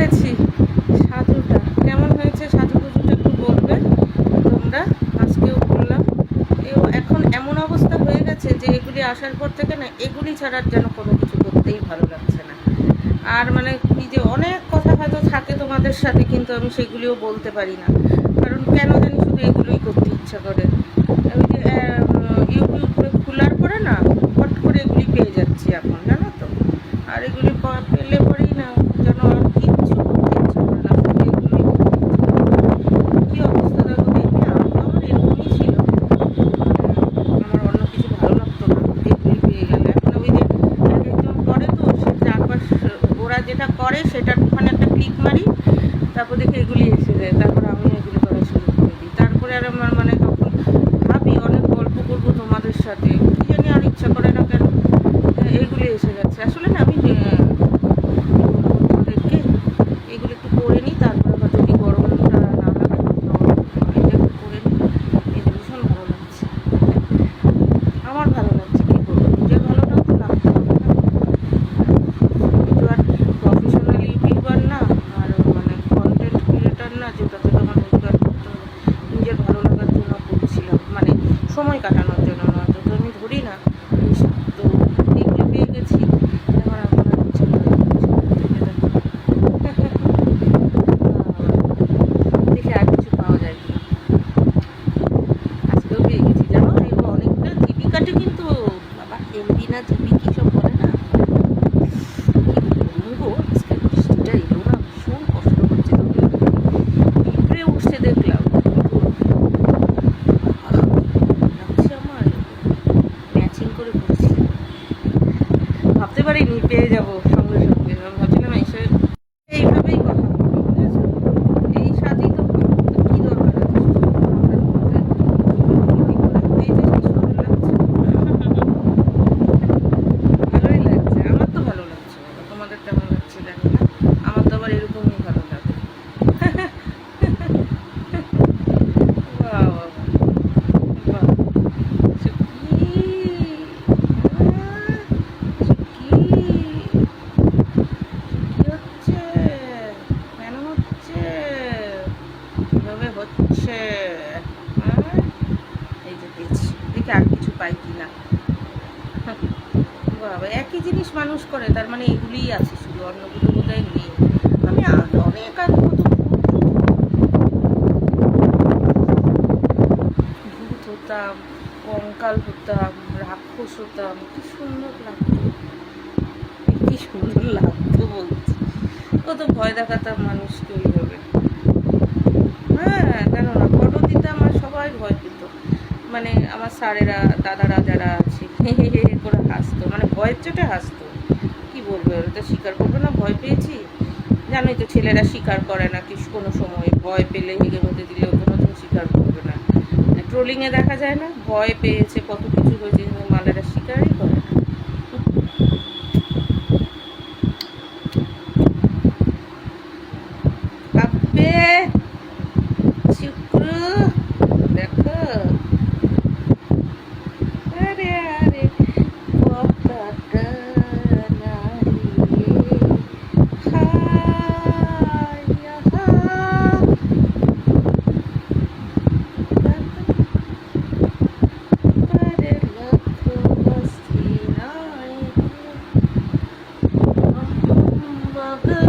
করেছি সাজুটা। কেমন হয়েছে সাজুগুজুটা একটু বলবে তোমরা। আজকেও বললাম এখন এমন অবস্থা হয়ে গেছে যে এগুলি আসার পর থেকে না এগুলি ছাড়ার যেন কোনো কিছু করতেই ভালো লাগছে না। আর মানে কি যে অনেক কথা হয়তো থাকে তোমাদের সাথে, কিন্তু আমি সেগুলিও বলতে পারি না, কারণ কেন জানি শুধু এগুলোই করতে ইচ্ছা করে। ওই যে ইউটিউব খোলার পরে না হট করে এগুলি পেয়ে যাচ্ছি এখন, জানো তো। আর এগুলি পেলে পরেই না যেন আর কিচ্ছু করতে ইচ্ছা করে না, শুধু এগুলি কী অবস্থা দেখো দেখি। আমার এরকমই ছিল, আমার অন্য কিছু ভালো লাগতো না এগুলি পেয়ে গেলে। এখন ওই যে এক একজন করে তো সে চারপাশ, ওরা যেটা করে সেটার ওখানে একটা ক্লিক মারি, তারপর দেখে এগুলি এসে যায়, তারপর আমি এগুলি করা শুরু করে দিই। তারপরে আর আমার মানে তখন ভাবি অনেক গল্প করবো তোমাদের সাথে, কী জানি আর ইচ্ছা করে না কেন এইগুলি এসে যাচ্ছে। আসলে না আমি তোমাদেরকে এগুলো একটু করে নিই, তারপরে হয়তো যদি গরমটা না লাগে এটা একটু করে নিই। এটা ভীষণ ভালো লাগছে, আমার ভালো লাগছে। কী করবো, নিজের ভালোটাও তো লাগতে হবে না। আমি তো আর প্রফেশনাল ইউটিউবার না, আর মানে কন্টেন্ট ক্রিয়েটার না যেটাতে তোমার রোজগার করতে হবে। নিজের ভালো লাগার জন্য করছিলাম, মানে সময় কাটানোর জন্য নয়, তো আমি ধরি না এইসব। তো এগুলো পেয়ে গেছি, এখন এখন আর ইচ্ছে করে দেখে আর কিছু পাওয়া যায় কিনা। আজকেও পেয়ে গেছি জানো, এগুলো অনেকটা জিবি কাটে কিন্তু। বাবা এমবি না জিবি কী সব বলে না। আজকে বৃষ্টিটা এলো না, ভীষণ কষ্ট হচ্ছে। পিঁপড়ে উঠছে দেখলাম, লাগছে আমার, ম্যাচিং করে পড়ছি। ভাবতে পারিনি পেয়ে যাবো সঙ্গে সঙ্গে, আমি ভাবছিলাম এসে এইভাবেই কথা বলবো, বুঝেছো। এই সাজেই তো কী দরকার আছে ভালোই লাগছে, আমার তো ভালো লাগছে। তোমাদের কেমন লাগছে জানি না, আমার তো আবার এরকমই ভালো লাগে। বাহ বাহ হচ্ছে, কেন হচ্ছে এভাবে হচ্ছে। এই যে পেয়েছি, দেখি আর কিছু পাই কিনা। বাবা একই জিনিস মানুষ করে, তার মানে এগুলিই আছে শুধু, অন্যগুলো বোধহয় নেই। আমি অনেক আগে কত ভূত হতাম, কঙ্কাল হতাম, রাক্ষস হতাম, কি সুন্দর লাগতো, কি সুন্দর লাগতো বলছি। কত ভয় দেখাতাম মানুষকে ওইভাবে। হ্যাঁ কেন না, ফটো দিতাম আর সবাই ভয় পেত, মানে আমার স্যারেরা দাদারা যারা আছে হে হে হে করে হাসতো, মানে ভয়ের চোটে হাসতো। কি বলবো, ওরা তো স্বীকার করবে না ভয় পেয়েছি। জানোই তো ছেলেরা স্বীকার করে না কিছু, কোনো সময় ভয় পেলে হেগে মধ্যে দিলেও কোনোদিন স্বীকার করবে না। ট্রোলিংয়ে দেখা যায় না, ভয় পেয়েছে কত কিছু হয়েছে, কিন্তু মালেরা স্বীকারই করে না। আব্বে শুক্র দেখো, আরে আরে কথাটা নারী হায় হা আরে লক্ষ বস্তি নয় বগল।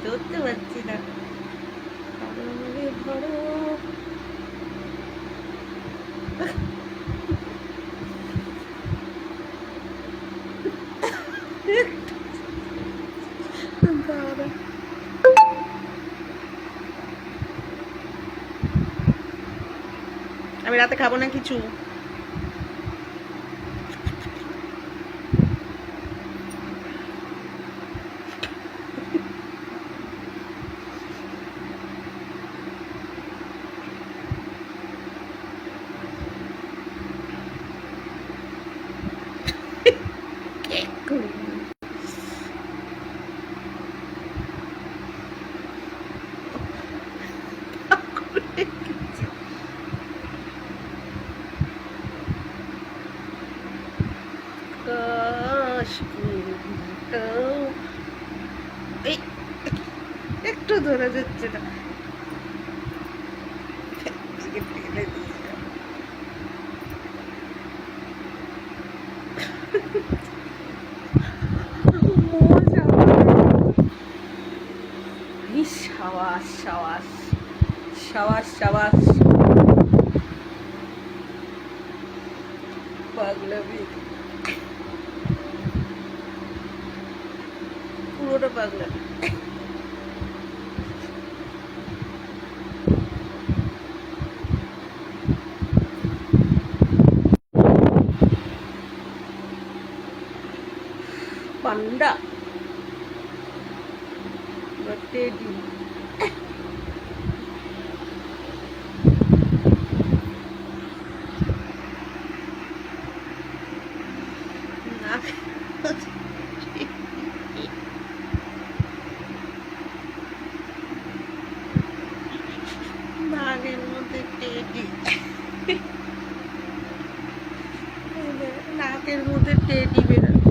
ধরতে পারছি না, ধরো। আমি রাতে খাবো না কিছু। এই একটু ধরা যাচ্ছে না, টেনে দিয়ে মজা। সাবাস সাবাস সাবাস সাবাস, পাগলামি, পুরোটা পাগলামি। পান্ডা টেডি, নাকের মধ্যে টেডি, নাকের মধ্যে টেডি বেরোয়।